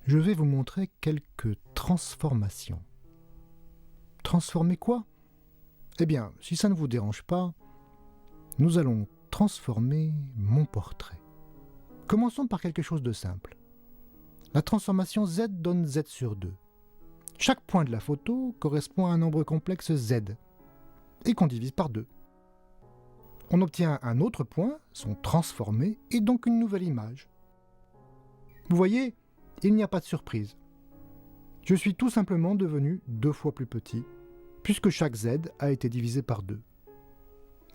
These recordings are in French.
je vais vous montrer quelques transformations. Transformer quoi? Eh bien, si ça ne vous dérange pas, nous allons transformer mon portrait. Commençons par quelque chose de simple. La transformation Z donne Z sur 2. Chaque point de la photo correspond à un nombre complexe Z, et qu'on divise par 2. On obtient un autre point, son transformé, et donc une nouvelle image. Vous voyez, il n'y a pas de surprise. Je suis tout simplement devenu 2 fois plus petit, puisque chaque Z a été divisé par 2.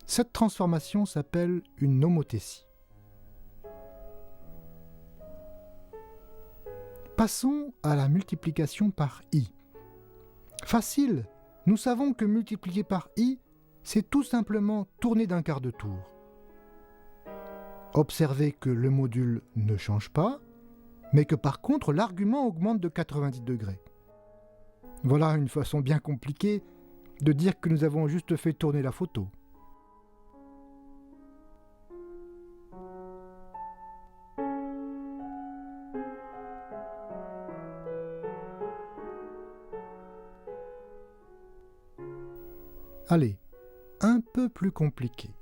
Cette transformation s'appelle une homothétie. Passons à la multiplication par i. Facile, nous savons que multiplier par i, c'est tout simplement tourner d'un quart de tour. Observez que le module ne change pas, mais que par contre l'argument augmente de 90 degrés. Voilà une façon bien compliquée de dire que nous avons juste fait tourner la photo. Allez, un peu plus compliqué.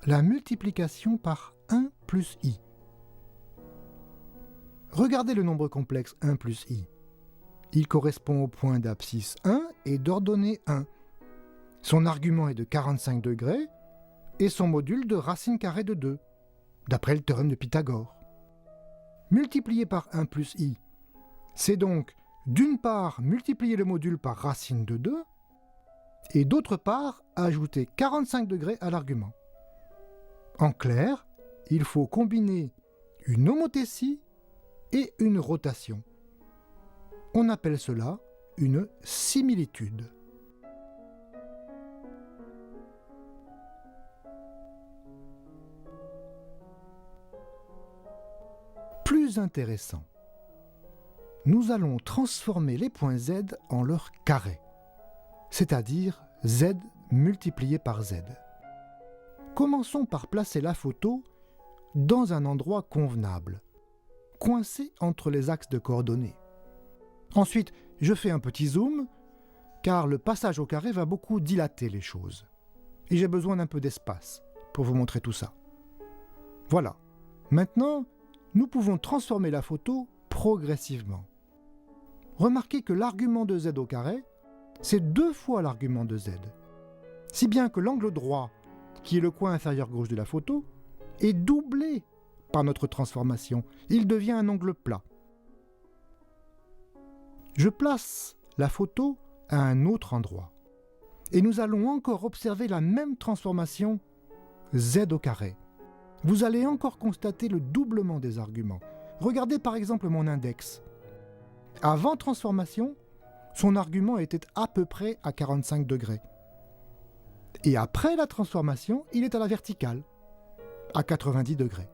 La multiplication par 1 plus i. Regardez le nombre complexe 1 plus i. Il correspond au point d'abscisse 1 et d'ordonnée 1. Son argument est de 45 degrés et son module de racine carrée de 2, d'après le théorème de Pythagore. Multiplier par 1 plus i, c'est donc d'une part multiplier le module par racine de 2 et d'autre part ajouter 45 degrés à l'argument. En clair, il faut combiner une homothétie et une rotation. On appelle cela une similitude. Plus intéressant, nous allons transformer les points Z en leur carré, c'est-à-dire Z multiplié par Z. Commençons par placer la photo dans un endroit convenable, coincé entre les axes de coordonnées. Ensuite, je fais un petit zoom, car le passage au carré va beaucoup dilater les choses. Et j'ai besoin d'un peu d'espace pour vous montrer tout ça. Voilà. Maintenant, nous pouvons transformer la photo progressivement. Remarquez que l'argument de Z au carré, c'est 2 fois l'argument de Z. Si bien que l'angle droit, qui est le coin inférieur gauche de la photo, est doublé par notre transformation. Il devient un angle plat. Je place la photo à un autre endroit. Et nous allons encore observer la même transformation Z au carré. Vous allez encore constater le doublement des arguments. Regardez par exemple mon index. Avant transformation, son argument était à peu près à 45 degrés. Et après la transformation, il est à la verticale, à 90 degrés.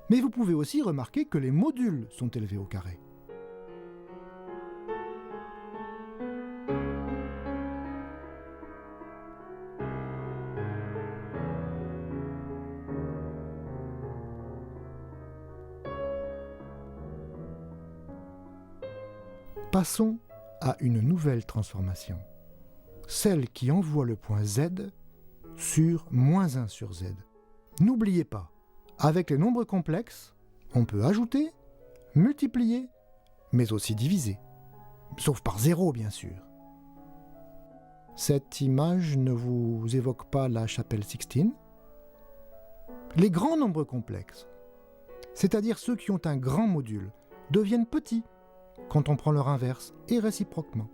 Mais vous pouvez aussi remarquer que les modules sont élevés au carré. Passons à une nouvelle transformation, celle qui envoie le point Z sur moins 1 sur Z. N'oubliez pas, avec les nombres complexes, on peut ajouter, multiplier, mais aussi diviser, sauf par 0 bien sûr. Cette image ne vous évoque pas la chapelle Sixtine? Les grands nombres complexes, c'est-à-dire ceux qui ont un grand module, deviennent petits quand on prend leur inverse, et réciproquement.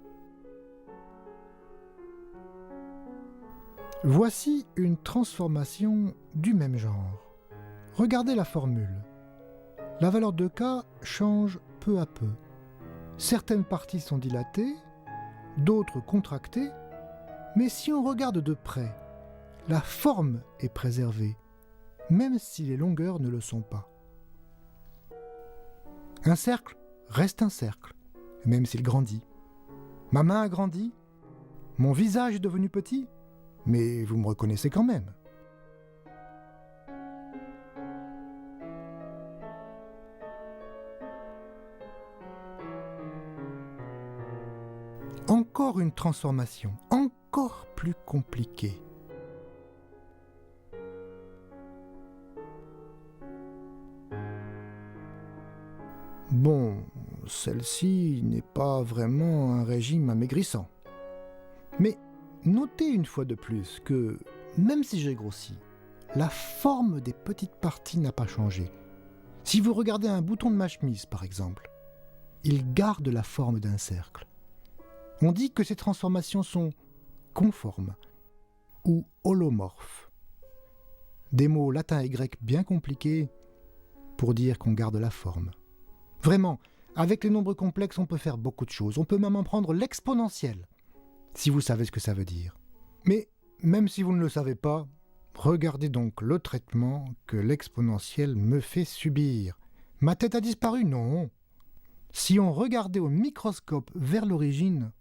Voici une transformation du même genre. Regardez la formule. La valeur de K change peu à peu. Certaines parties sont dilatées, d'autres contractées, mais si on regarde de près, la forme est préservée, même si les longueurs ne le sont pas. Un cercle reste un cercle, même s'il grandit. Ma main a grandi, mon visage est devenu petit, mais vous me reconnaissez quand même. encore une transformation, encore plus compliquée. Bon, celle-ci n'est pas vraiment un régime amaigrissant. Mais notez une fois de plus que, même si j'ai grossi, la forme des petites parties n'a pas changé. Si vous regardez un bouton de ma chemise, par exemple, il garde la forme d'un cercle. On dit que ces transformations sont conformes ou holomorphes. Des mots latins et grecs bien compliqués pour dire qu'on garde la forme. Vraiment, avec les nombres complexes, on peut faire beaucoup de choses. On peut même en prendre l'exponentielle, si vous savez ce que ça veut dire. Mais même si vous ne le savez pas, regardez donc le traitement que l'exponentielle me fait subir. Ma tête a disparu? Non. Si on regardait au microscope vers l'origine,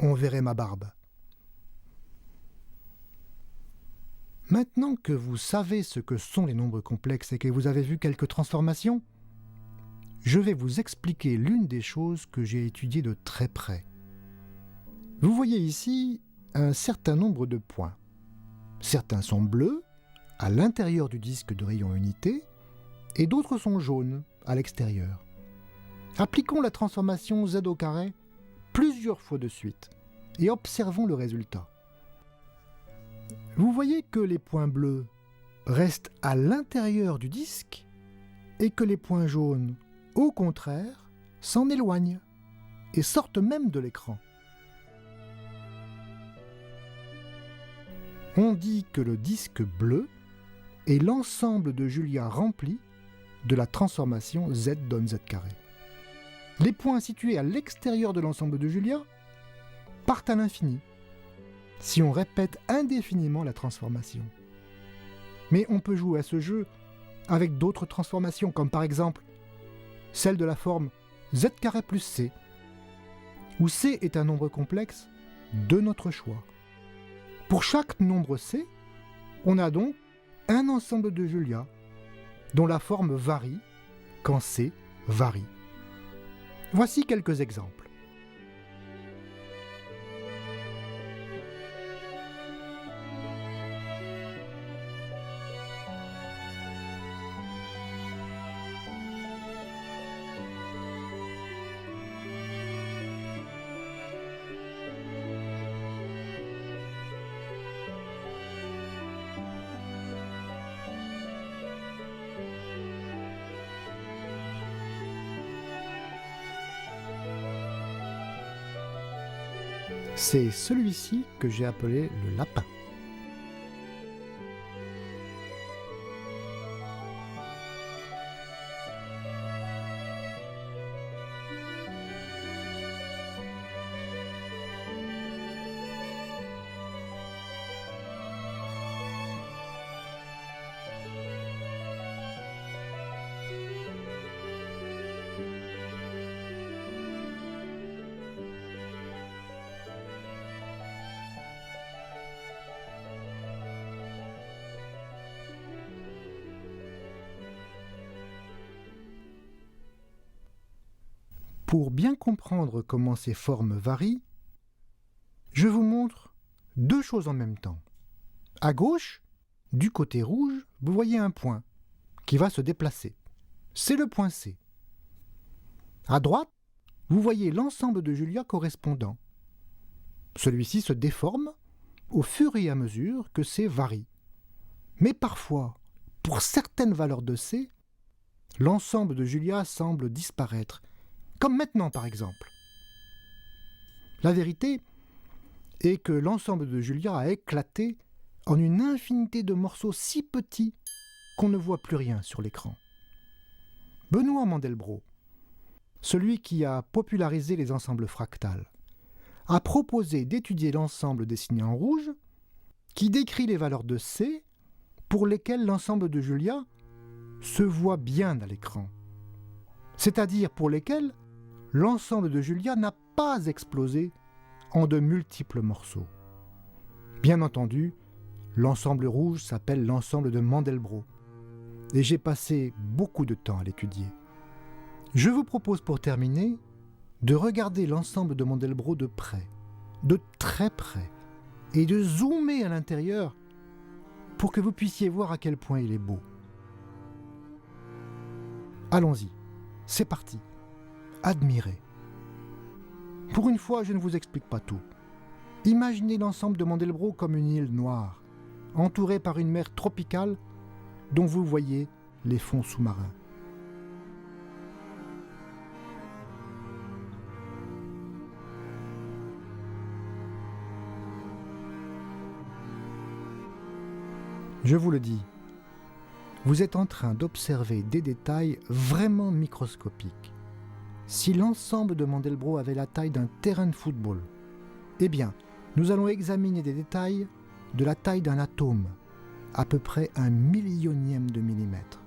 on verrait ma barbe. Maintenant que vous savez ce que sont les nombres complexes et que vous avez vu quelques transformations, je vais vous expliquer l'une des choses que j'ai étudiées de très près. Vous voyez ici un certain nombre de points. Certains sont bleus, à l'intérieur du disque de rayon unité, et d'autres sont jaunes, à l'extérieur. Appliquons la transformation z au carré plusieurs fois de suite, et observons le résultat. Vous voyez que les points bleus restent à l'intérieur du disque, et que les points jaunes, au contraire, s'en éloignent, et sortent même de l'écran. On dit que le disque bleu est l'ensemble de Julia rempli de la transformation z donne z carré. Les points situés à l'extérieur de l'ensemble de Julia partent à l'infini, si on répète indéfiniment la transformation. Mais on peut jouer à ce jeu avec d'autres transformations, comme par exemple celle de la forme z carré plus c, où c est un nombre complexe de notre choix. Pour chaque nombre c, on a donc un ensemble de Julia dont la forme varie quand c varie. Voici quelques exemples. C'est celui-ci que j'ai appelé le lapin. Pour bien comprendre comment ces formes varient, je vous montre deux choses en même temps. À gauche, du côté rouge, vous voyez un point qui va se déplacer. C'est le point C. À droite, vous voyez l'ensemble de Julia correspondant. Celui-ci se déforme au fur et à mesure que C varie. Mais parfois, pour certaines valeurs de C, l'ensemble de Julia semble disparaître, comme maintenant par exemple. La vérité est que l'ensemble de Julia a éclaté en une infinité de morceaux si petits qu'on ne voit plus rien sur l'écran. Benoît Mandelbrot, celui qui a popularisé les ensembles fractales, a proposé d'étudier l'ensemble dessiné en rouge qui décrit les valeurs de C pour lesquelles l'ensemble de Julia se voit bien à l'écran, c'est-à-dire pour lesquelles l'ensemble de Julia n'a pas explosé en de multiples morceaux. Bien entendu, l'ensemble rouge s'appelle l'ensemble de Mandelbrot, et j'ai passé beaucoup de temps à l'étudier. Je vous propose pour terminer de regarder l'ensemble de Mandelbrot de près, de très près et de zoomer à l'intérieur pour que vous puissiez voir à quel point il est beau. Allons-y, c'est parti. Admirez. Pour une fois, je ne vous explique pas tout. Imaginez l'ensemble de Mandelbrot comme une île noire, entourée par une mer tropicale dont vous voyez les fonds sous-marins. Je vous le dis, vous êtes en train d'observer des détails vraiment microscopiques. Si l'ensemble de Mandelbrot avait la taille d'un terrain de football, eh bien, nous allons examiner des détails de la taille d'un atome, à peu près 1/100000e de millimètre.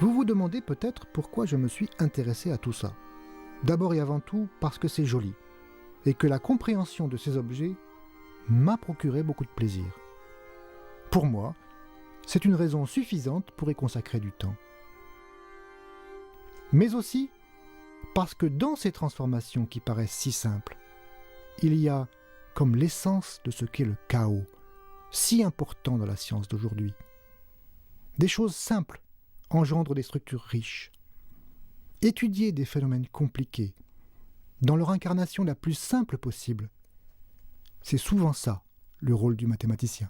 Vous vous demandez peut-être pourquoi je me suis intéressé à tout ça. D'abord et avant tout parce que c'est joli, et que la compréhension de ces objets m'a procuré beaucoup de plaisir. Pour moi, c'est une raison suffisante pour y consacrer du temps. Mais aussi parce que dans ces transformations qui paraissent si simples, il y a comme l'essence de ce qu'est le chaos, si important dans la science d'aujourd'hui. Des choses simples engendrent des structures riches. Étudier des phénomènes compliqués, dans leur incarnation la plus simple possible, c'est souvent ça le rôle du mathématicien.